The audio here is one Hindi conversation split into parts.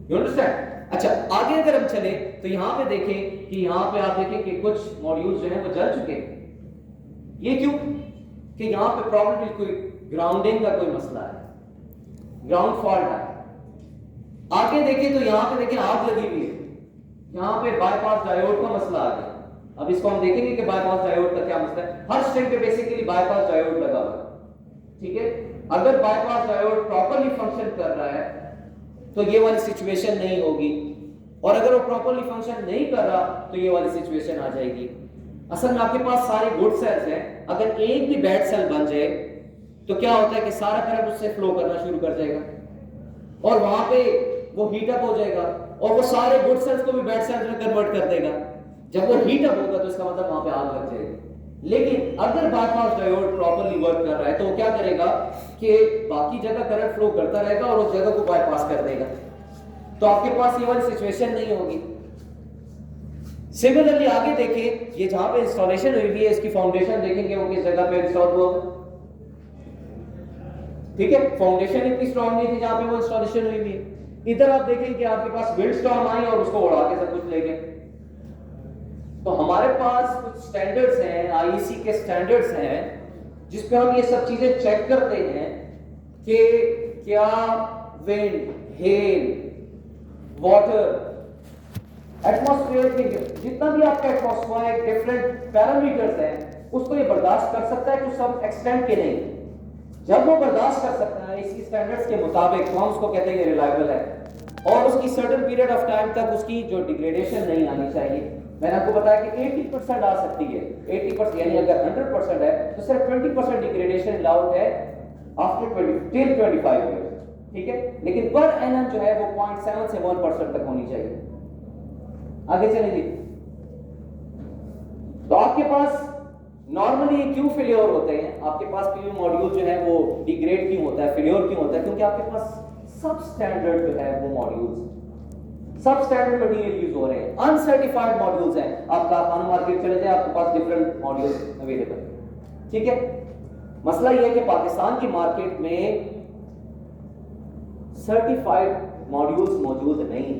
You understand. अच्छा आगे अगर हम चले तो यहां पे देखें कि यहां पे आप देखें कि कुछ मॉड्यूल्स जो हैं वो जल चुके हैं। ये क्यों? कि यहां पे प्रॉब्लम कोई ग्राउंडिंग का कोई मसला है, ग्राउंड फॉल्ट है। आगे देखें तो यहां पे देखें आग लगी हुई है, यहां पे बाईपास डायोड का मसला आ गया। अब इसको हम देखेंगे कि बाईपास डायोड का क्या मसला है। हर स्ट्रिंग पे बेसिकली बाईपास डायोड लगा हुआ है, ठीक है। अगर बाईपास डायोड प्रॉपर्ली फंक्शन कर रहा है तो ये वाली सिचुएशन नहीं होगी, और अगर वो प्रॉपर्ली फंक्शन नहीं कर रहा तो ये वाली सिचुएशन आ जाएगी। असल में आपके पास सारे गुड सेल्स हैं, अगर एक भी बैड सेल बन जाए तो क्या होता है कि सारा करंट उससे फ्लो करना शुरू कर जाएगा और वहां पे वो हीट अप हो जाएगा और वो सारे गुड सेल्स को भी बैड सेल्स में कन्वर्ट कर देगा। जब वो हीट अप होगा तो इसका मतलब वहां पे आग लग जाएगी। लेकिन अगर बाईपास डायोड प्रॉपर्ली वर्क कर रहा है तो वो क्या करेगा कि बाकी जगह करंट फ्लो करता रहेगा और उस जगह को बाईपास कर देगा, तो आपके पास ये वाली सिचुएशन नहीं होगी। सिमिलरली आगे देखिए, ये जहां पे इंस्टॉलेशन हुई है इसकी फाउंडेशन देखेंगे वो किस जगह पे इंस्टॉल हुआ, ठीक है। फाउंडेशन इतनी स्ट्रांग नहीं थी जहां पे वो इंस्टॉलेशन हुई है। इधर आप देखें कि आपके पास विंड स्टॉर्म आई और उसको उड़ा के सब कुछ ले गए। तो हमारे पास कुछ स्टैंडर्ड्स हैं, आईईसी के स्टैंडर्ड्स हैं जिस पे हम ये सब चीजें चेक करते हैं कि क्या विंड, हेल, वाटर, एटमॉस्फेयर के जितना भी आपका एटमॉस्फेयर डिफरेंट पैरामीटर्स हैं उसको ये बर्दाश्त कर सकता है कुछ सम एक्सटेंट के नहीं। जब वो बर्दाश्त कर सकता है इसी स्टैंडर्ड्स के मुताबिक तो हम उसको कहते हैं रिलायबल है, और उसकी सर्टेन पीरियड ऑफ टाइम तक उसकी जो डिग्रेडेशन नहीं आनी चाहिए। मैंने आपको बताया कि 80% आ सकती है, 80% यानी अगर 100% है तो सिर्फ 20% डिग्रेडेशन अलाउड है आफ्टर 20 टिल 25 ईयर्स, ठीक है। लेकिन पर एनम जो है वो 0.7 से 1% तक होनी चाहिए। आगे चलें जी। तो आपके पास नॉर्मली क्यों फेल्योर होते हैं, आपके पास पीवी मॉड्यूल जो है वो डिग्रेड क्यों होता है, फेल्योर क्यों होता है? क्योंकि आपके पास सब स्टैंडर्ड जो है वो मॉड्यूल्स, सब स्टैंडर्ड मटेरियल यूज हो रहे हैं, अनसर्टिफाइड मॉड्यूल्स हैं। आप कारखाना मार्केट चले जाए आपके पास डिफरेंट मॉड्यूल्स अवेलेबल, ठीक है। मसला यह है कि पाकिस्तान की मार्केट में सर्टिफाइड मॉड्यूल्स मौजूद नहीं है।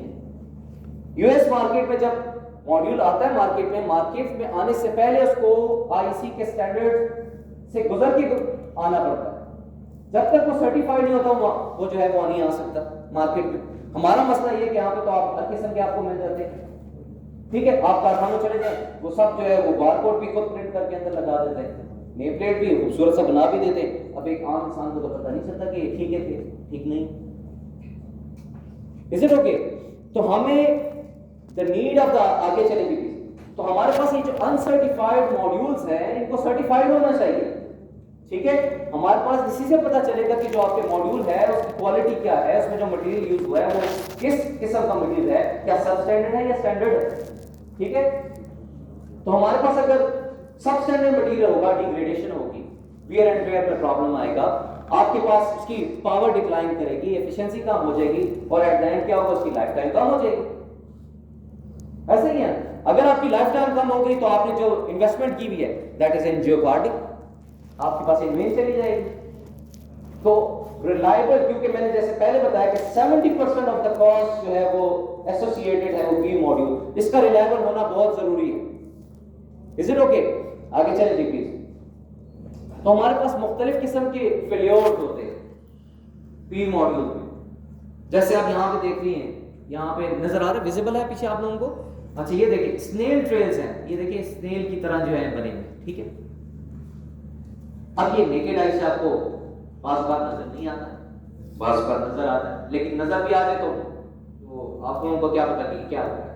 यूएस मार्केट में जब मॉड्यूल आता है मार्केट में आने से पहले उसको आईसी के स्टैंडर्ड से गुजर के आना पड़ता है। जब तक वो सर्टिफाइड नहीं होता वो जो है वो नहीं आ सकता मार्केट में। हमारा मसला ये कि यहाँ पे तो आप हर किस्म के आपको मिल जाते हैं, ठीक है। आप कारखानों चले जाए वो सब जो है वो बारकोड भी खुद प्रिंट करके अंदर लगा देते हैं, नेम प्लेट भी खूबसूरत सा बना भी देते हैं। अब एक आम इंसान को तो पता नहीं चलता कि ठीक है ठीक नहीं। Is it okay? तो हमें द नीड ऑफ द आगे चलेगी, तो हमारे पास ये जो अनसर्टिफाइड मॉड्यूल्स हैं इनको सर्टिफाइड होना चाहिए, ठीक है। हमारे पास इसी से पता चलेगा कि जो आपके मॉड्यूल है उसकी क्वालिटी क्या है, उसमें जो मटेरियल यूज हुआ है वो किस किस्म का मटेरियल है, क्या सब स्टैंडर्ड है या स्टैंडर्ड है, ठीक है। तो हमारे पास अगर सब स्टैंडर्ड मटेरियल होगा डिग्रेडेशन होगी, वियर एंड टेयर में प्रॉब्लम आएगा, आपके पास उसकी पावर डिक्लाइन करेगी, एफिशिएंसी कम हो जाएगी और एट द एंड क्या होगा, उसकी लाइफ टाइम कम हो जाएगी। ऐसे ही है, अगर आपकी लाइफ टाइम कम हो गई तो आपने जो इन्वेस्टमेंट की हुई है दैट इज इन जियोपार्टिक, आपके पास इनवेन चली जाएगी। तो रिलायबल, क्योंकि मैंने जैसे पहले बताया कि 70% ऑफ द कॉस्ट जो है वो एसोसिएटेड है वो पी मॉड्यूल, इसका रिलायबल होना बहुत जरूरी है। Is it okay? आगे चले जी प्लीज। तो हमारे पास मुख्तलिफ किस्म के फेल्योर्स होते हैं पी मॉड्यूल में, जैसे आप यहां पे देख रही हैं, यहां पे नजर आ रहा है, विजिबल है पीछे आप लोगों को? अच्छा ये देखिए स्नेल ट्रेल्स हैं, ये देखिए स्नेल की तरह जो है बने हुए, ठीक है। अब ये नेकेड आई से आपको बार बार नजर नहीं आता, बार बार नजर आता है, लेकिन नजर भी आ जाए तो आप लोगों को क्या पता कि क्या हो रहा है,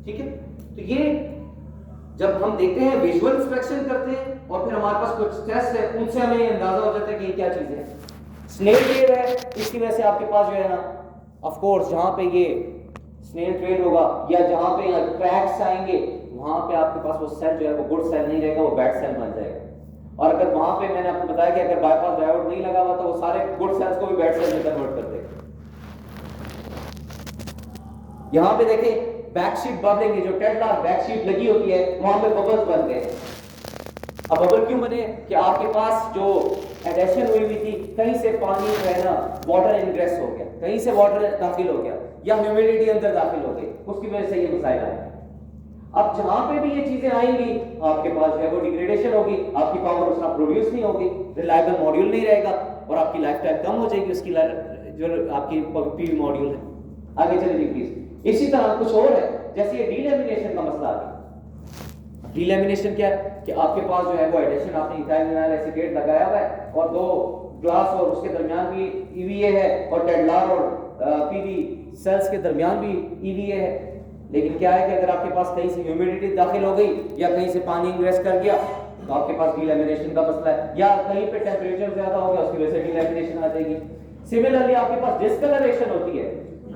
ठीक है। तो ये जब हम देखते हैं विजुअल इंस्पेक्शन करते हैं और फिर हमारे पास कुछ टेस्ट है उनसे हमें अंदाजा हो जाता है कि ये क्या चीज है। स्नेल ट्रेल है, इसकी वजह से आपके पास जो है ना ऑफ कोर्स जहां पे ये स्नेल ट्रेल होगा या जहां पे क्रैक्स आएंगे वहां पे आपके पास वो सेल जो है वो गुड सेल नहीं रहेगा, वो बैड सेल बन जाएगा। और अगर वहां पे मैंने आपको बताया कि अगर बाईपास डायोड नहीं लगा हुआ तो वो सारे गुड सेल्स को भी बैड सेल में कन्वर्ट कर देगा। यहां पे देखें बैकशीट बबलिंग, जो टेडलार बैकशीट लगी होती है वहां पे बबल्स बन गए। अब बबल क्यों बने कि आपके पास जो एडेशन हुई हुई थी, कहीं से पानी जो है ना वाटर इनग्रेस हो गया, कहीं से वाटर दाखिल हो गया या ह्यूमिडिटी अंदर दाखिल हो गई, उसकी वजह से ये मसाइल आए। अब जहां पे भी ये चीजें आएंगी आपके पास जो है वो डिग्रेडेशन होगी, आपकी पावर उतना प्रोड्यूस नहीं होगी, रिलायबल मॉड्यूल नहीं रहेगा और आपकी लाइफ टाइम कम हो जाएगी उसकी जो आपकी पीवी मॉड्यूल है। आगे चलिए प्लीज। इसी तरह कुछ और है, जैसे ये डीलैमिनेशन का मसला आ गया। डीलैमिनेशन क्या है कि आपके पास जो है वो एडिशन आपने इथाइल विनाइल एसीटेट लगाया हुआ है और दो ग्लास और उसके दरमियान भी ईवीए है और टेडलार और पीवी सेल्स के दरमियान भी ईवीए है। लेकिन क्या है कि अगर आपके पास कहीं से ह्यूमिडिटी दाखिल हो गई या कहीं से पानी इंग्रेस कर गया तो आपके पास डीलैमिनेशन का मसला है, या कहीं पे टेंपरेचर ज्यादा हो गया उसकी वजह से डीलैमिनेशन आ जाएगी। सिमिलरली आपके पास डिस्कलरेशन होती है।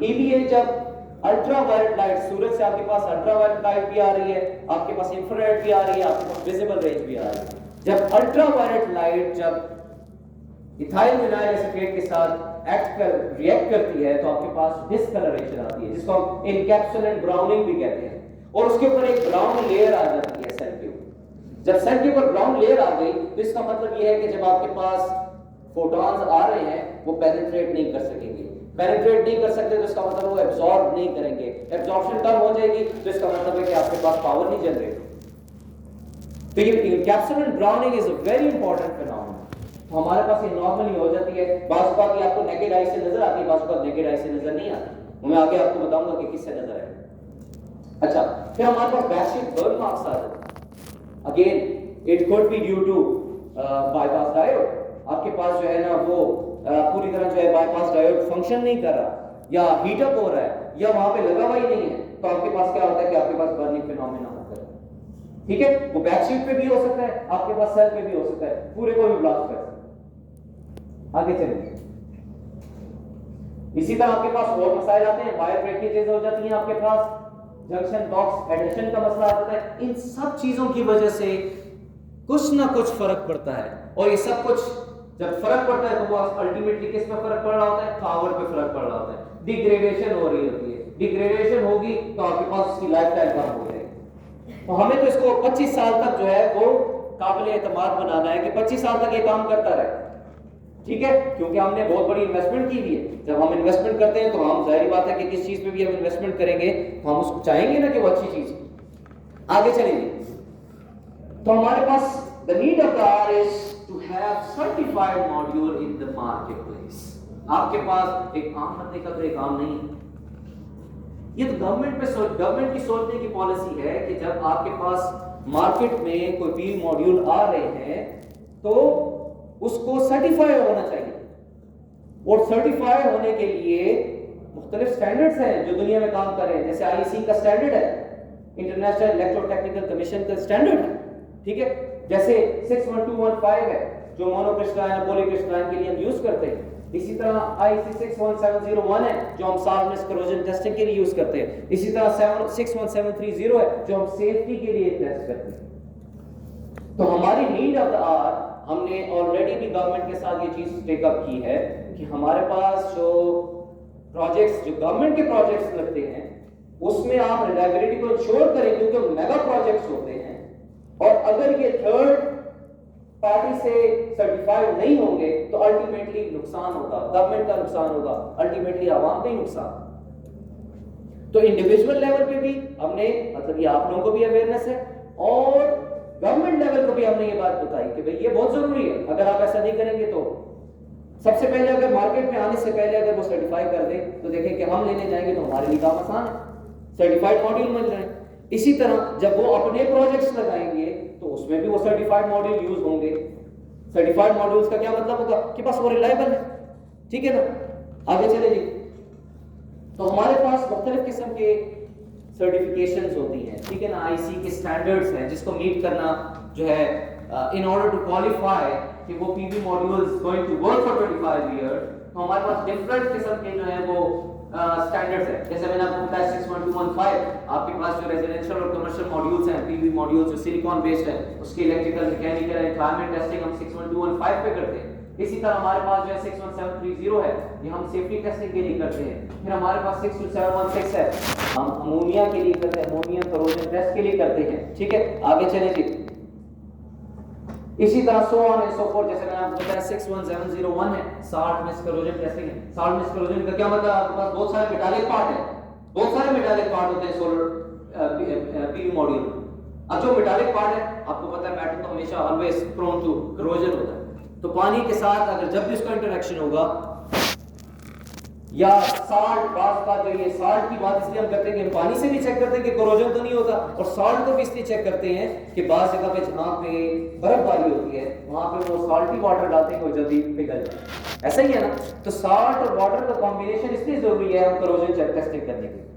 ईवीए जब अल्ट्रावायलेट लाइट, सूरज से आपके पास अल्ट्रावायलेट लाइट भी आ रही है, आपके पास इंफ्रारेड भी आ रही है, आपके पास विजिबल रेंज भी आ रही है। जब अल्ट्रावायलेट लाइट जब इथाइल विनाइल एसीटेट के साथ रिएक्ट करती है तो आपके पास डिस्कलरेशन आती है, जिसको हम एनकैप्सुलेंट ब्राउनिंग भी कहते हैं, और उसके ऊपर एक ब्राउन लेयर आ जाती है सेल के ऊपर। जब सेल के ऊपर ब्राउन लेयर आ गई तो इसका मतलब यह है कि जब आपके पास फोटॉन्स आ रहे हैं वो पेनिट्रेट नहीं कर सकेंगे। पेनिट्रेट नहीं कर सकते तो इसका मतलब वो एब्जॉर्ब नहीं करेंगे, एब्जॉर्प्शन कम हो जाएगी तो इसका मतलब है कि आपके पास पावर नहीं जनरेट। तो ये encapsulant browning is a very important phenomenon. तो हमारे पास ये नॉर्मली हो जाती है, बाज़ बात ये आपको नेकेड आई से नजर आती है, बाज़ बात नेकेड आई से नजर नहीं आती। मैं आगे आपको बताऊंगा कि किससे नजर आए। अच्छा, फिर हमारे पास बैकशीट बर्न मार्क्स आ जाते हैं। Again it could be due to bypass diode. आपके पास जो है ना वो पूरी तरह जो है बाईपास डायोड फंक्शन नहीं कर रहा या हीट अप हो रहा है या वहां पे लगा हुआ ही नहीं है, तो आपके पास क्या होता है कि आपके पास बर्निंग फिनोमेना होता है। ठीक है, वो बैकशीट पे भी हो सकता है, आपके पास सेल पे भी हो सकता है, पूरे को भी ब्लास्ट कर सकता है। आगे चलिए। इसी तरह आपके पास और मसाइल आते हैं, वायर ब्रेकेजेस हो जाती हैं, आपके पास जंक्शन बॉक्स एडिशन का मसला आ जाता है। इन सब चीजों की वजह से कुछ ना कुछ फर्क पड़ता है, और ये सब कुछ जब फर्क पड़ता है तो वो अल्टीमेटली किस पे फर्क पड़ रहा होता है? पावर पे फर्क पड़ रहा होता है। डिग्रेडेशन हो रही होती है, डिग्रेडेशन होगी तो आपके पास उसकी लाइफ टाइम कम हो जाएगी। तो हमें तो इसको 25 साल तक जो है वो काबिल एतमाद बनाना है कि 25 साल तक ये काम करता रहे। ठीक है, क्योंकि हमने बहुत बड़ी इन्वेस्टमेंट की हुई है। जब हम इन्वेस्टमेंट करते हैं तो हम जाहिर बात है कि किस चीज पे भी हम इन्वेस्टमेंट करेंगे तो हम उसको चाहेंगे ना कि वो अच्छी चीज। आगे चलेंगे तो हमारे पास the need of the hour is to have certified module in the marketplace. आपके पास एक आम बंदे का तो एक काम नहीं है, ये तो गवर्नमेंट की सोचने की पॉलिसी है कि जब आपके पास मार्केट में कोई भी मॉड्यूल आ रहे हैं तो उसको सर्टिफाई होना चाहिए, और सर्टिफाई होने के लिए मुख्तलिफ स्टैंडर्ड्स हैं जो दुनिया में काम कर रहे हैं। जैसे आईसी का स्टैंडर्ड है, इंटरनेशनल इलेक्ट्रोटेक्निकल कमीशन का स्टैंडर्ड है। ठीक है, जैसे 61215 है जो मोनोक्रिस्टलाइन और पॉलीक्रिस्टलाइन के लिए हम यूज करते हैं। इसी तरह आईसी 61701 है जो हम साल्टनेस करोजन टेस्टिंग के लिए यूज करते हैं। इसी तरह 61730 है जो हम सेफ्टी के लिए टेस्ट करते हैं। तो हमारी नीड ऑफ द आवर, हमने ऑलरेडी भी गवर्नमेंट के साथ ये चीज टेकअप की है कि हमारे पास जो प्रोजेक्ट्स, जो गवर्नमेंट के प्रोजेक्ट्स लगते हैं उसमें आप रिलायबिलिटी को इंश्योर करें, क्योंकि मेगा प्रोजेक्ट्स होते हैं और अगर ये थर्ड पार्टी से सर्टिफाइड नहीं होंगे तो अल्टीमेटली नुकसान होगा, गवर्नमेंट का नुकसान होगा, अल्टीमेटली आवाम का ही नुकसान। तो इंडिविजुअल लेवल पे भी हमने, मतलब ये आप लोगों को भी अवेयरनेस है और गवर्नमेंट लेवल को भी हमने ये बात बताई कि भाई ये बहुत जरूरी है। अगर आप ऐसा नहीं करेंगे तो सबसे पहले अगर मार्केट में आने से पहले अगर वो सर्टिफाई कर दे तो देखें कि हम लेने जाएंगे तो हमारे लिए काम आसान है, सर्टिफाइड मॉड्यूल मिल रहे हैं। इसी तरह जब वो अपने प्रोजेक्ट्स लगाएंगे तो उसमें भी वो सर्टिफाइड मॉड्यूल यूज होंगे। सर्टिफाइड मॉड्यूल्स का क्या मतलब होगा कि बस वो रिलायबल है। ठीक है ना, आगे चले जी। तो हमारे पास मुख्तलिफ किस्म के सर्टिफिकेशंस होती हैं, ठीक है ना, आईसी के स्टैंडर्ड्स हैं जिसको मीट करना जो है इन ऑर्डर टू क्वालिफाई कि वो PV modules going to work for 25 years. तो हमारे पास डिफरेंट किस्म के जो है वो स्टैंडर्ड्स है। जैसे मैंने आपको बताया 61215, आपके पास जो रेजिडेंशियल और कमर्शियल मॉड्यूल्स हैं, पीवी मॉड्यूल्स जो सिलिकॉन बेस्ड है, उसके electrical, mechanical and climate testing हम 61215 पे करते हैं। इसी तरह हमारे पास जो है 61730 है, ये हम सेफ्टी टेस्टिंग के लिए करते हैं। फिर हमारे पास 62716 है, हम अमोनिया के लिए करते हैं, अमोनिया करोजन टेस्ट के लिए करते हैं। ठीक है, आगे चलें जी। इसी तरह so on and so fourth, जैसे मैंने आपको बताया 61701 है, साल्ट मिस करोजन टेस्टिंग है। साल्ट मिस करोजन का क्या मतलब, आपके पास बहुत सारे मेटालिक पार्ट है, बहुत सारे मेटालिक पार्ट होते हैं सोलर पीवी मॉड्यूल। अब जो मेटालिक पार्ट है, आपको पता है मेटल तो हमेशा ऑलवेज प्रोन टू करोजन होता है, तो पानी के साथ अगर जब भी उसका इंटरेक्शन होगा, या साल्ट बात का, जो ये साल्ट की बात इसलिए हम करते हैं कि हम पानी से भी चेक करते हैं कि कोरोजन तो नहीं होता, और साल्ट को भी इसलिए चेक करते हैं कि बाहर जगह पे जहाँ पे बर्फबारी होती है वहां पे वो साल्टी वाटर डालते हैं, वो जल्दी पिघल जाए, ऐसा ही है ना। तो साल्ट और वाटर का कॉम्बिनेशन इसलिए जरूरी है हम कोरोजन चेक टेस्टिंग करने के लिए,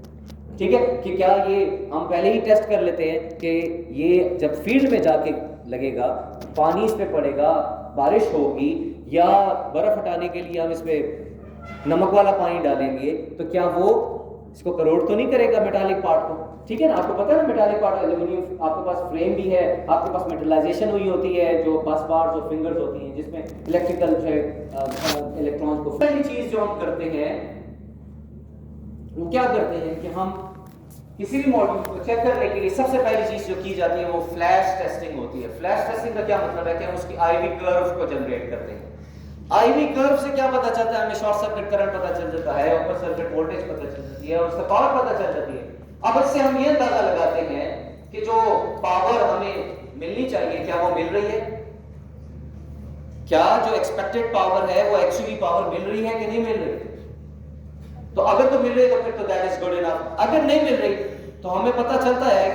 ठीक है, कि क्या ये हम पहले ही टेस्ट कर लेते हैं कि ये जब फील्ड में जाके लगेगा, पानी इस पे पड़ेगा, बारिश होगी, या बर्फ हटाने के लिए हम इस पे नमक वाला पानी डालेंगे, तो क्या वो इसको करोड़ तो नहीं करेगा मेटालिक पार्ट को, ठीक है ना। आपको पता है ना मेटालिक पार्ट एल्यूमिनियम, आपके पास फ्रेम भी है, आपके पास मेटलाइजेशन हुई होती है, जो बस बार्स और फिंगर्स होती हैं जिसमें इलेक्ट्रिकल जो है इलेक्ट्रॉन्स को, पहली चीज जो हम करते हैं वो क्या करते हैं कि हम किसी भी मॉड्यूल को चेक करने के लिए सबसे पहली चीज जो की जाती है वो फ्लैश टेस्टिंग होती है। फ्लैश टेस्टिंग का क्या मतलब है कि हम उसकी आईवी कर्व को जनरेट करते हैं। आईवी कर्व से क्या पता चलता है, हमें शॉर्ट सर्किट करंट पता चल जाता है, ओपन सर्किट वोल्टेज पता चल जाती है, और उसका पावर पता चल जाती है। अब इससे हम ये अंदाजा लगाते हैं कि जो पावर हमें मिलनी चाहिए क्या वो मिल रही है, क्या जो एक्सपेक्टेड पावर है वो एक्चुअली पावर मिल रही है कि नहीं मिल रही। तो अगर तो मिल रही है तो फिर तो दैट इज गुड इनफ, अगर नहीं मिल रही तो हमें पता चलता है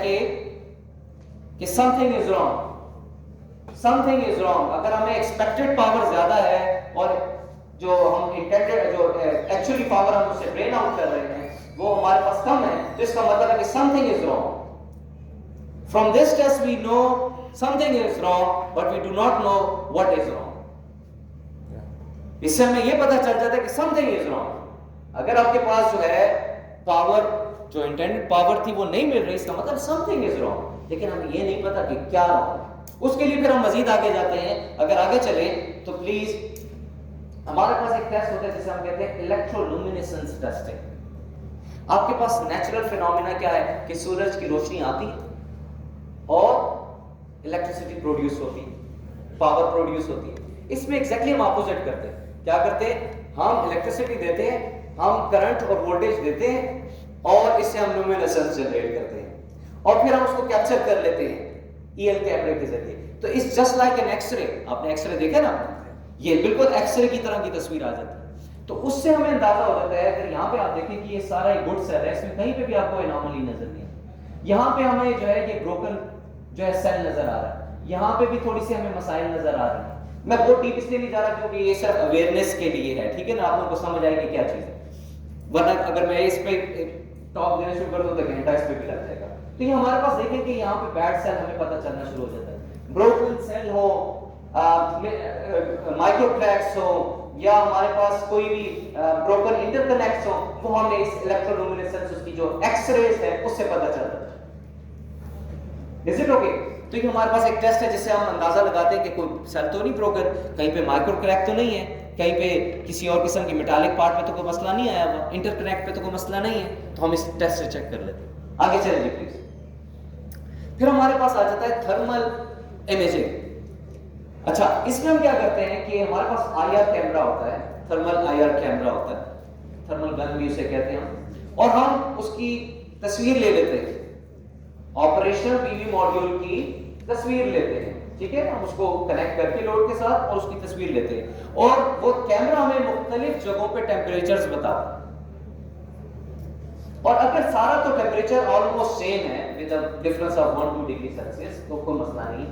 कि something is wrong, something is wrong. अगर हमें एक्सपेक्टेड पावर ज्यादा है और जो हम इंटेंडेड, जो एक्चुअली पावर हम उससे ड्रेन आउट कर रहे हैं वो हमारे पास कम है, तो इसका मतलब है कि something is wrong. From this test we know something is wrong but we do not know what is wrong. इससे हमें यह पता चल जाता है कि समथिंग इज रॉन्ग। अगर आपके पास जो है पावर, जो इंटेंडेड पावर थी वो नहीं मिल रही, इसका मतलब समथिंग इज रॉन्ग, लेकिन हमें यह नहीं पता कि क्या रॉन्ग। उसके लिए फिर हम मजीद आगे जाते हैं। अगर आगे चले तो प्लीज, हमारे पास एक टेस्ट होता है जिसे हम कहते हैं इलेक्ट्रोलुमिनेसेंस टेस्टिंग। आपके पास नेचुरल फिनोमेना क्या है कि सूरज की रोशनी आती है और इलेक्ट्रिसिटी प्रोड्यूस होती है, पावर प्रोड्यूस होती है। इसमें एग्जैक्टली हम अपोजिट करते हैं। क्या करते हैं, हम इलेक्ट्रिसिटी देते हैं, हम करंट और वोल्टेज देते हैं और इससे हम लुमिनेसेंस जनरेट करते हैं और फिर हम उसको कैप्चर कर लेते हैं ईएल कैमरे के जरिए। तो इस जस्ट लाइक एन एक्सरे, आपने एक्सरे देखा ना, ये बिल्कुल एक्सरे की तरह की तस्वीर आ जाती है। तो उससे हमें अंदाजा हो जाता है। अगर यहाँ पे आप देखें कि ये सारा एक गुड सेल है, इसमें कहीं पे भी आपको एनॉमली नजर नहीं है। यहाँ पे हमें जो है ये ब्रोकन जो है सेल नजर आ रहा है, यहाँ पे भी थोड़ी सी हमें मसाइल नजर आ रहे हैं। मैं बहुत डीप इसलिए नहीं जा रहा क्योंकि ये सिर्फ अवेयरनेस के लिए है, ठीक है ना, आप लोगों को समझ आएगी क्या चीज है। वरना अगर मैं इस पे टॉप देना शुरू कर दूं तो घंटा इस पे भी लग जाएगा। तो ये हमारे पास देखें कि यहाँ पे बैड सेल हमें पता चलना शुरू हो जाता है। ब्रोकन सेल हो, माइक्रोक्रैक्स हो, या हमारे पास कोई भी ब्रोकन इंटरकनेक्ट्स हो, वो हमें इस इलेक्ट्रोलुमिनेसेंस उसकी जो एक्सरेज है उससे पता चलता है। Is it okay? तो ये हमारे पास एक टेस्ट है जिससे हम अंदाजा लगाते हैं कि कोई सेल तो नहीं ब्रोकन, कहीं पे माइक्रो क्रैक तो नहीं है, कहीं पे किसी और किस्म की मेटालिक पार्ट पे तो कोई मसला नहीं आया हुआ, इंटरकनेक्ट पे तो कोई मसला नहीं है। तो हम इस टेस्ट से चेक कर लेते हैं। आगे चलिए प्लीज। फिर हमारे पास आ जाता है थर्मल इमेजिंग। अच्छा, इसमें हम क्या करते हैं कि हमारे पास आईआर कैमरा होता है, थर्मल आईआर कैमरा होता है, थर्मल गन भी उसे कहते हैं हम, और हम उसकी तस्वीर ले लेते हैं, ऑपरेशनल पीवी मॉड्यूल की तस्वीर लेते हैं, ठीक है। हम उसको कनेक्ट करके लोड के साथ और उसकी तस्वीर लेते हैं और वो कैमरा हमें मुख्तलिफ जगहों पे टेम्परेचर्स बताता है। और अगर सारा तो टेम्परेचर ऑलमोस्ट सेम है with a difference of 1-2 degree Celsius तो कोई मसला नहीं।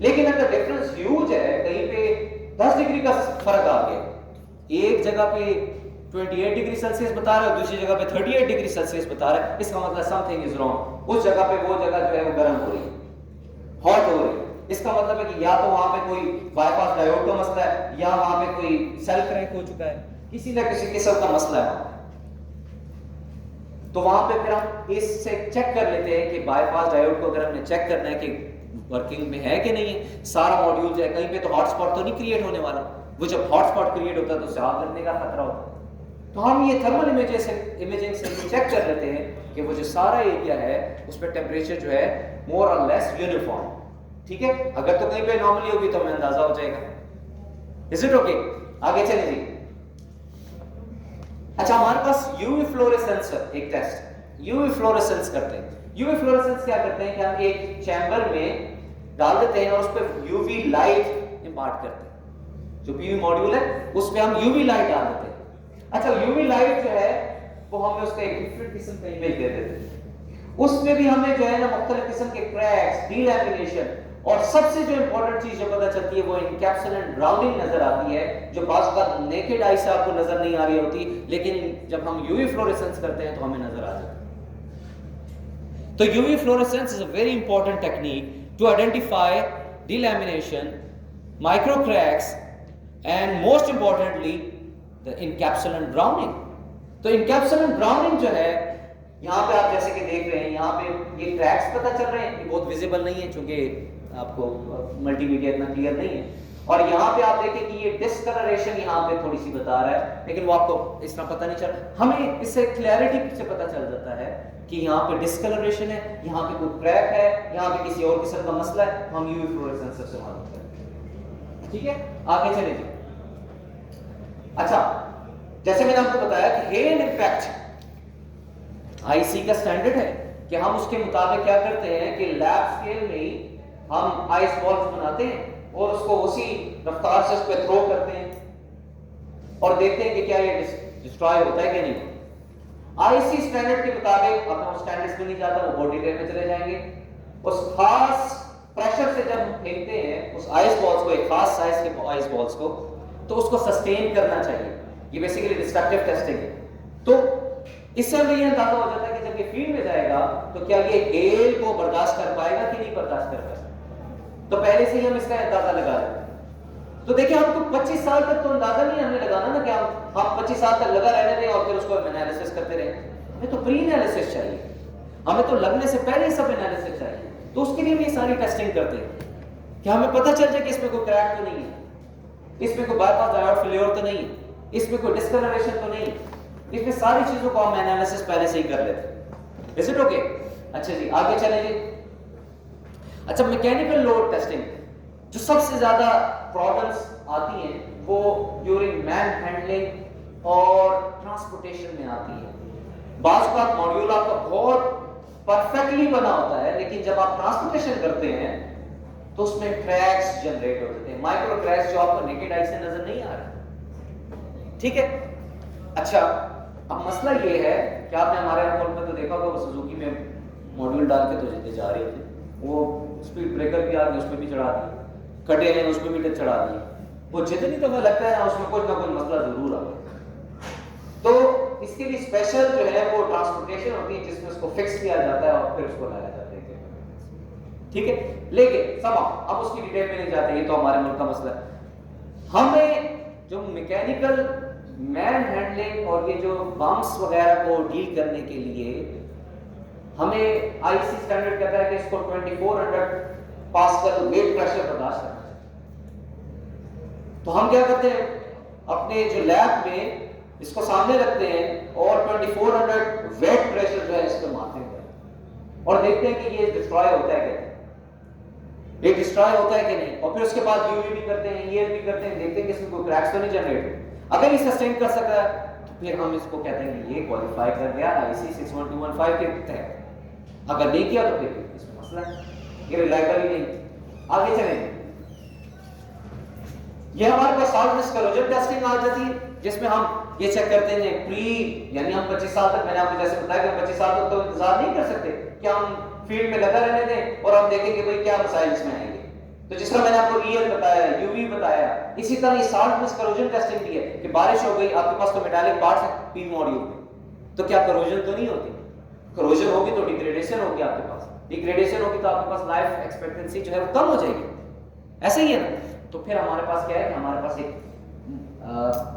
लेकिन अगर डिफरेंस ह्यूज है, कहीं पे 10 डिग्री का फर्क आ गया, एक जगह पे 28 डिग्री सेल्सियस बता रहा है, दूसरी जगह पे 38 डिग्री सेल्सियस बता रहा है, इसका मतलब समथिंग इज रॉन्ग। उस जगह पे वो जगह जो है वो गर्म हो रही है, हॉट हो रही है। इसका मतलब है कि या तो वहां पे कोई बाईपास डायोड का मसला है, या वहां पे कोई सेल क्रैक हो चुका है, किसी न किसी किस्म का मसला है। तो वहां पे फिर हम इससे चेक कर लेते हैं कि बाईपास डायोड को अगर हमने चेक करना है कि वर्किंग में है कि नहीं है, सारा मॉड्यूल जो है, कहीं पे तो हॉटस्पॉट तो नहीं क्रिएट होने वाला। वो जब हॉटस्पॉट क्रिएट होता है तो उससे आग लगने का खतरा होता है। तो हम ये थर्मल इमेजिंग से चेक कर लेते हैं कि वो जो सारा एरिया है उस पर टेम्परेचर जो है मोर और लेस यूनिफॉर्म, ठीक है, अगर तो कहीं पे एनॉमली होगी तो हमें अंदाजा हो जाएगा। Is it okay? आगे चलें जी। अच्छा, हमारे पास यूवी फ्लोरेसेंस एक टेस्ट, यूवी फ्लोरेसेंस करते हैं। यूवी फ्लोरेसेंस क्या करते हैं कि हम एक चैम्बर में डाल देते हैं और उस पर यूवी लाइट इम्पार्ट करते हैं। जो पीवी मॉड्यूल है उस पर हम यूवी लाइट डाल देते हैं। अच्छा, यूवी लाइट जो है वो हमें उसका एक डिफरेंट किस्म का इमेज दे देते हैं। उसमें भी हमें जो है ना मुख्तलिफ किस्म के क्रैक्स, डीलैमिनेशन, और सबसे जो इंपॉर्टेंट चीज जो पता चलती है वो इनकैप्सुलेंट ब्राउनिंग नजर आती है, जो बाज़ का नेकेड आई से आपको नजर नहीं आ रही होती, लेकिन जब हम यूवी फ्लोरेसेंस करते हैं तो हमें नजर आ जाती है। तो UV fluorescence is a very important technique to identify delamination, micro cracks and most importantly the encapsulant browning. तो इनकैप्सुलेंट ब्राउनिंग जो है, यहाँ पे आप जैसे कि देख रहे हैं, यहाँ पे ये क्रैक्स पता चल रहे हैं, ये बहुत विजिबल नहीं है क्योंकि आपको मल्टीमीडिया इतना क्लियर नहीं है। और यहाँ पे आप देखें कि ये डिस्कलरेशन यहाँ पे थोड़ी सी बता रहा है, लेकिन वो आपको इस तरह पता नहीं चल रहा। हमें इससे क्लैरिटी से पता चल जाता है कि यहाँ पे डिस्कलरेशन है, यहाँ पे कोई क्रैक है, यहाँ पे किसी और किस्म का मसला है, हम यूवी फ्लोरेसेंस से मालूम करते हैं। ठीक है, आगे चले जी। अच्छा, जैसे मैंने आपको बताया कि हेल इम्पैक्ट आईसी का स्टैंडर्ड है कि हम उसके मुताबिक क्या करते हैं कि लैब स्केल में ही हम आइस बॉल्स बनाते हैं और उसको उसी रफ्तार से उस पर थ्रो करते हैं और देखते हैं कि क्या ये डिस्ट्रॉय होता है कि नहीं। आईसी स्टैंडर्ड के मुताबिक, अब मैं उस स्टैंडर्ड्स में नहीं जाता, वो बॉडी टेल में चले जाएंगे। उस खास प्रेशर से जब हम फेंकते हैं उस आइस बॉल्स को, एक खास साइज के आइस बॉल्स को, तो उसको सस्टेन करना चाहिए। ये बेसिकली डिस्ट्रक्टिव टेस्टिंग है। तो इससे हमें ये अंदाजा हो जाता है कि जब ये फील्ड में जाएगा तो क्या ये हेल को बर्दाश्त कर पाएगा कि नहीं बर्दाश्त कर पाएगा। तो पहले से ही हम इसका अंदाजा लगा लेते हैं। तो देखिए, हमको 25 साल तक तो अंदाजा नहीं हमने लगाना ना कि हम 25 साल तक लगा रहने दें और फिर उसको एनालिसिस करते रहें। हमें तो प्री एनालिसिस चाहिए, हमें तो लगने से पहले सब एनालिसिस चाहिए। तो उसके लिए हम ये सारी टेस्टिंग करते हैं कि हमें पता चल जाए कि इसमें कोई क्रैक तो नहीं है, इसमें कोई बाईपास डायोड फेल्योर तो नहीं है, इसमें कोई डिस्कलरेशन तो नहीं है। इसमें सारी चीजों को हम एनालिसिस पहले से ही कर लेते हैं। Is it okay? अच्छा जी, आगे चलेंगे। अच्छा, मैकेनिकल लोड टेस्टिंग, जो सबसे ज्यादा प्रॉब्लम्स आती हैं वो ड्यूरिंग मैन हैंडलिंग और ट्रांसपोर्टेशन में आती है। बाज़ का मॉड्यूल आपका बहुत परफेक्टली बना होता है, लेकिन जब आप ट्रांसपोर्टेशन करते हैं तो उसमें क्रैक्स जनरेट हो जाते हैं, माइक्रो क्रैक्स जो आपको नेकेड आई से नजर नहीं आ रहा। ठीक है। अच्छा, अब मसला ये है कि आपने हमारे मुल्क में तो देखा होगा, वो सुजुकी में मॉड्यूल डाल के तो जितने जा रही थी, वो स्पीड ब्रेकर भी आ गए, उस पर भी चढ़ा दिए, कटे हैं उस पर भी चढ़ा दिए। वो जितनी दफा लगता है ना उसमें कुछ ना कुछ मसला जरूर आ गया। तो इसके लिए स्पेशल जो है वो ट्रांसपोर्टेशन होती है जिसमें उसको फिक्स किया जाता है और फिर उसको लाया जाता है। ठीक है, लेकिन सब अब उसकी डिटेल में नहीं जाते, ये तो हमारे मुल्क का मसला है। हमें जो मैकेनिकल मैन हैंडलिंग और ये जो बम्प्स वगैरह को डील करने के लिए हमें आईसी स्टैंडर्ड कहता है कि इसको 2400 पास्कल वेट प्रेशर बर्दाश्त करना चाहिए। तो हम क्या करते हैं, अपने जो लैब में इसको सामने रखते हैं और 2400 वेट प्रेशर जो है इस पे मारते हैं और देखते हैं कि ये डिस्ट्रॉय होता है कि नहीं, ये डिस्ट्रॉय होता है कि नहीं। और फिर उसके बाद यूवी भी करते हैं, ईएल भी करते हैं, देखते हैं कि इसमें कोई क्रैक्स तो नहीं जनरेट हुए। अगर ये सस्टेन कर सकता है तो फिर हम इसको कहते हैं कि ये क्वालिफाई कर गया आईसी 61215 के तहत। अगर नहीं किया तो फिर इसमें मसला है, ये रिलायबल ही नहीं। आगे चलेंगे। ये हमारे पास सॉल्ट रिस्क करोजन टेस्टिंग आ जाती है, जिसमें हम ये चेक करते हैं प्री, यानी हम 25 साल तक, मैंने आपको जैसे बताया कि हम 25 साल तक तो इंतजार नहीं कर सकते कि हम फील्ड में लगा रहने दें और हम देखेंगे भाई क्या मसाइल इसमें आएंगे। तो जिस तरह मैंने आपको ईएल बताया, यूवी बताया, इसी तरह ये सॉल्ट रिस्क करोजन टेस्टिंग भी है कि बारिश हो गई, आपके पास तो मेटालिक पार्ट्स है पी मॉड्यूल में, तो क्या करोजन तो नहीं होती? करोजन होगी तो डिग्रेडेशन होगी आपके पास, डिग्रेडेशन होगी तो आपके पास लाइफ एक्सपेक्टेंसी जो है वो कम हो जाएगी। ऐसे ही है ना। तो फिर हमारे पास क्या है कि हमारे पास एक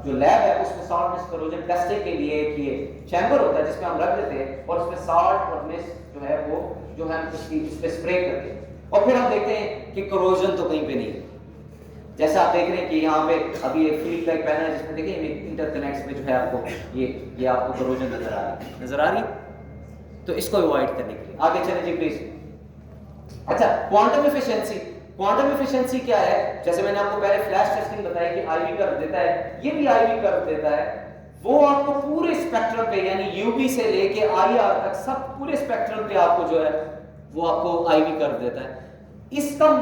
जो लैब है उसमें सॉल्ट मिस्ट करोजन टेस्टिंग के लिए एक ये चैम्बर होता है जिसमें हम रख देते हैं और उसमें सॉल्ट और मिस्ट जो है वो जो है उसकी उस पे स्प्रे करते हैं और फिर हम देखते हैं कि करोजन तो कहीं पे नहीं है। जैसा आप देख रहे हैं कि यहाँ पे अभी एक फील्ड लाइक पैनल है जिसमें देखिए इंटरकनेक्ट्स में जो है आपको ये आपको करोजन नजर आ रही है। तो इसको अवॉइड करने के लिए आगे चलें जी प्लीज। अच्छा, क्वांटम एफिशिएंसी, क्वांटम एफिशिएंसी क्या है? जैसे मैंने आपको पहले फ्लैश टेस्टिंग बताई कि आईवी कर्व देता है, ये भी आईवी कर्व देता है। वो आपको पूरे स्पेक्ट्रम पे यानी यूवी से लेके आईआर तक सब पूरे स्पेक्ट्रम पे आपको जो है वो आपको आईवी कर्व देता है। इसका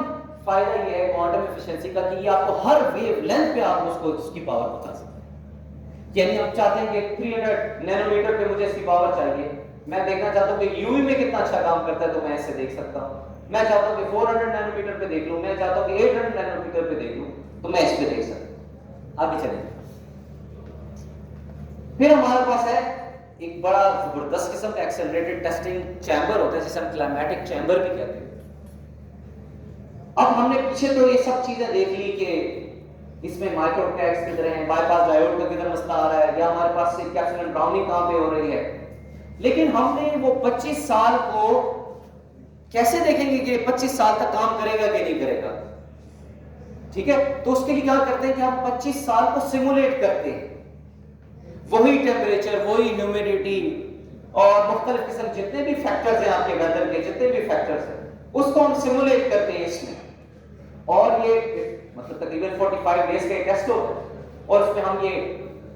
फायदा ये है क्वांटम एफिशिएंसी का कि ये आपको हर वेवलेंथ पे आप उसको उसकी पावर बता सकते हैं। यानी हम चाहते हैं कि 300 नैनोमीटर पे मुझे इसकी पावर चाहिए, मैं देखना चाहता हूं कि यूवी में कितना अच्छा काम करता है, तो मैं इससे देख सकता हूं। मैं चाहता हूं कि 400 नैनोमीटर पे देख लूं, मैं चाहता हूं कि 800 नैनोमीटर पे देख लूं, तो मैं इस पे देख सकता हूं। आगे चलेंगे। फिर हमारे पास है एक बड़ा जबरदस्त किस्म का एक्सेलरेटेड टेस्टिंग चैम्बर होता है, जिसे हम क्लाइमेटिक चैम्बर भी कहते हैं। अब हमने पीछे तो ये सब चीजें देख ली कि इसमें माइक्रो टैग्स किधर हैं, बाईपास डायोड का किधर मसला आ रहा है, या हमारे पास से कैप्सूल ब्राउनिंग कहां पे हो रही है। लेकिन हमने वो 25 साल को कैसे देखेंगे कि 25 साल तक काम करेगा कि नहीं करेगा? ठीक है, तो उसके लिए क्या करते हैं कि हम 25 साल को सिमुलेट करते हैं। वही टेम्परेचर, वही ह्यूमिडिटी और मुख्तलिफ किस्म जितने भी फैक्टर्स हैं आपके वेदर के, जितने भी फैक्टर्स हैं, उसको हम सिमुलेट करते हैं इसमें। और ये मतलब तकरीबन 45 डेज का टेस्ट होता है, और उसमें हम ये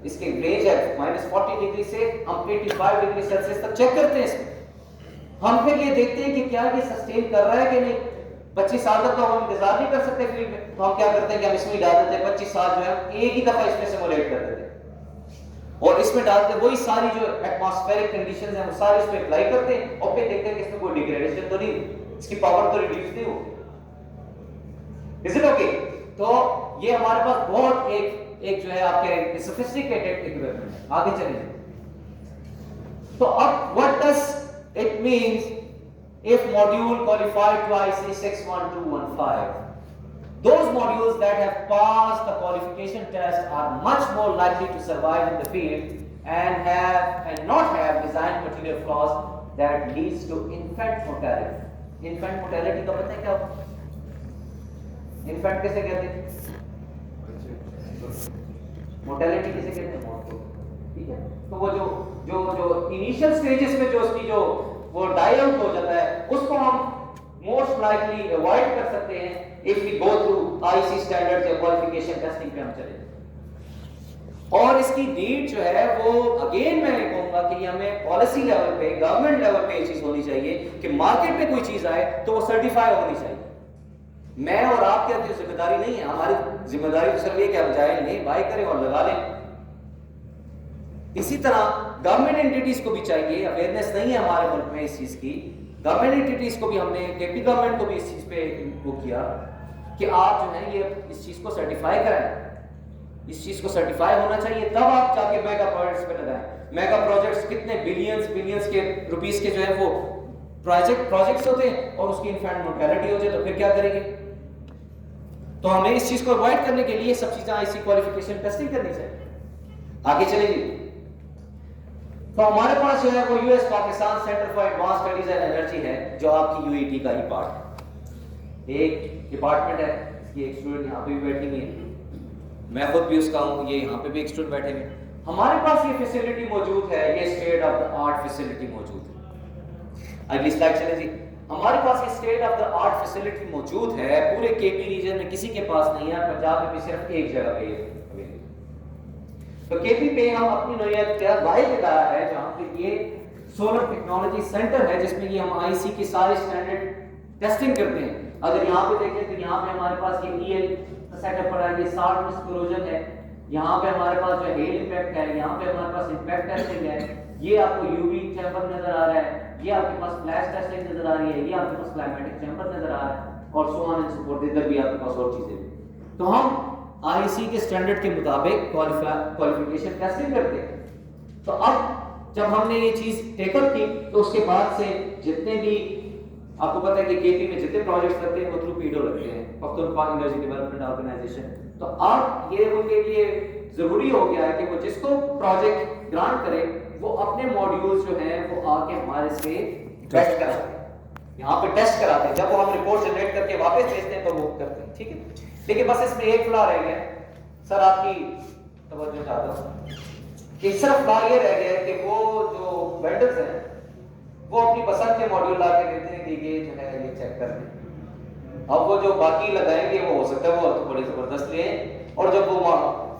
इसके रेंज है -40 डिग्री से हम 85 डिग्री सेल्सियस तक चेक करते हैं इसमें। हम फिर ये देखते हैं कि क्या ये सस्टेन कर रहा है कि नहीं। 25 साल तक तो हम इंतजार नहीं कर सकते फील्ड में, तो हम क्या करते हैं कि हम इसमें ही डाल देते हैं 25 साल जो है एक ही दफा इसमें सिमुलेट कर देते हैं, और इसमें डालते हैं वही सारी जो एटमॉस्फेरिक कंडीशंस हैं वो सारी इसमें अप्लाई करते हैं, और फिर देखते हैं कि इसमें कोई डिग्रेडेशन तो नहीं, इसकी पावर तो रिड्यूस नहीं होगी। Is it okay? तो ये हमारे पास बहुत एक जो है आपके सोफिस्टिकेटेड इक्विपमेंट है। आगे चलिए। तो अब what does it means if module qualified to IC 61215? Those modules that have passed the qualification test are much more likely to survive in the field and not have design material flaws that leads to infant mortality. Infant mortality का पता है क्या? Infant कैसे कहते हैं? Mortality कैसे कहते हैं? मौत को। ठीक है, तो वो जो इनिशियल स्टेजेस में जो उसकी जो वो डाई आउट हो जाता है, उसको हम मोस्ट लाइकली अवॉइड कर सकते हैं if we go through IC standards या क्वालिफिकेशन टेस्टिंग पे हम चले। और इसकी नीड जो है वो अगेन मैं कहूंगा कि हमें पॉलिसी लेवल पे, गवर्नमेंट लेवल पे ये चीज होनी चाहिए कि मार्केट में कोई चीज आए तो वो सर्टिफाई होनी चाहिए। मैं और आपकी जिम्मेदारी नहीं है, हमारी जिम्मेदारी तो सिर्फ ये कि हम जाए लें, बाय करें और लगा लें। इसी तरह गवर्नमेंट एंटिटीज को भी चाहिए, अवेयरनेस नहीं है हमारे मुल्क में इस चीज की। गवर्नमेंट एंटिटीज को भी हमने, केपी गवर्नमेंट को भी इस चीज पे वो किया कि आप जो है ये इस चीज को सर्टिफाई कराएं। इस चीज को सर्टिफाई होना चाहिए, तब आप जाके मेगा प्रोजेक्ट्स पे लगाएं। मेगा प्रोजेक्ट्स कितने बिलियंस के रुपीस के जो है वो प्रोजेक्ट्स होते हैं, और उसकी इन्फेंट मोर्टेलिटी हो जाए तो फिर क्या करेंगे? तो हमें इस चीज को अवॉइड करने के लिए सब चीजें आईसी क्वालिफिकेशन टेस्टिंग करनी चाहिए। आगे चलेंगे। तो हमारे पास जो है वो US Pakistan centre for advance studies and energy है, जो आपकी यूईटी का ही पार्ट है। एक डिपार्टमेंट है, इसकी एक स्टूडेंट यहाँ पे भी बैठी हुई है, मैं खुद भी उसका हूँ, ये यहाँ पे भी एक स्टूडेंट बैठे हुए। हमारे पास ये फैसिलिटी मौजूद है, ये state of the art facility मौजूद है। अगली स्लाइड चले जी। हमारे पास ये state of the art facility मौजूद है, पूरे केपी रीजन में किसी के पास नहीं है, पंजाब में भी सिर्फ एक जगह पे है। तो केपी पे हम अपनी नोयत का वाइड इदारा है जहां पे ये सोलर टेक्नोलॉजी सेंटर है, जिसमें ये हम आईसी की सारे स्टैंडर्ड टेस्टिंग करते हैं। अगर यहाँ पे देखें तो यहाँ पे हमारे पास ये ईएल सेटअप पड़ा है, ये 60 मिस कोरोजन है, यहाँ पे हमारे पास जो हेल इम्पैक्ट है, यहाँ पे हमारे पास इम्पैक्ट टेस्टिंग है, ये आपको यूवी चैम्बर नजर आ रहा है, ये आपके पास फ्लैश टेस्टिंग नजर आ रही है, ये आपके पास क्लाइमेटिक चैम्बर नजर आ रहा है, और so on and so fourth. इधर भी आपके पास और चीजें। तो हम आईसी के स्टैंडर्ड के मुताबिक क्वालिफिकेशन टेस्टिंग करते हैं। तो अब जब हमने ये चीज टेकअप की, तो उसके बाद से जितने भी आपको पता है कि केपी में जितने प्रोजेक्ट्स लगते हैं वो थ्रू पीडो लगते हैं, पख्तूनख्वा एनर्जी डेवलपमेंट ऑर्गेनाइजेशन। तो अब ये उनके लिए जरूरी हो गया है कि वो जिसको प्रोजेक्ट ग्रांट करे वो अपने मॉड्यूल्स जो हैं वो आके हमारे से टेस्ट कराते हैं, यहाँ पे टेस्ट कराते हैं। जब वो हम रिपोर्ट जनरेट करके वापस भेजते हैं तो वो करते हैं। ठीक है, लेकिन बस इसमें एक फ्लॉ रह गया सर, आपकी तवज्जो चाहता हूं कि सिर्फ फ्लॉ ये रह गया है कि वो जो वेंडर्स हैं वो अपनी पसंद के मॉड्यूल ला के देते हैं कि ये जो है ये चेक कर लें। अब वो जो बाकी लगाएंगे वो हो सकता है वो तो बड़े जबरदस्त ले, और जब वो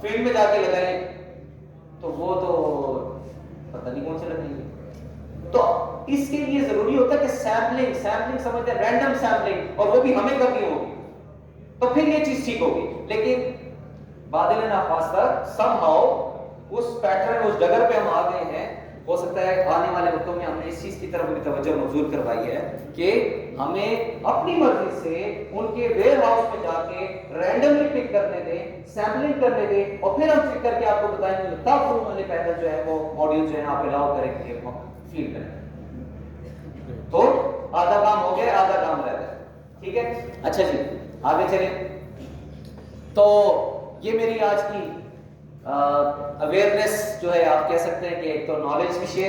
फील्ड में जाके लगाएं तो वो तो पता नहीं कौन से लगेंगे। तो इसके लिए जरूरी होता है कि सैम्पलिंग सैम्पलिंग समझते हैं, रैंडम सैम्पलिंग, और वो भी हमें करनी होगी, तो फिर ये चीज ठीक होगी। लेकिन बादल ना खासा समहाउ उस पैटर्न, उस जगह पे हम आ गए हैं, हो सकता है आने वाले वक्तों में हमने इस चीज की तरफ भी तवज्जो मबजूल करवाई है कि हमें अपनी मर्जी से उनके वेयर हाउस में जाके रैंडमली पिक करने दें, सैम्पलिंग करने दें, और फिर हम चेक करके आपको बताएंगे, तब उन्होंने पैटर्न जो है वो मॉड्यूल जो है आप अलाउ करेंगे फील करें। तो आधा काम हो गया, आधा काम रह गया, ठीक है। अच्छा जी आगे चलें। तो ये मेरी आज की अवेयरनेस जो है, आप कह सकते हैं कि एक तो नॉलेज भी शेयर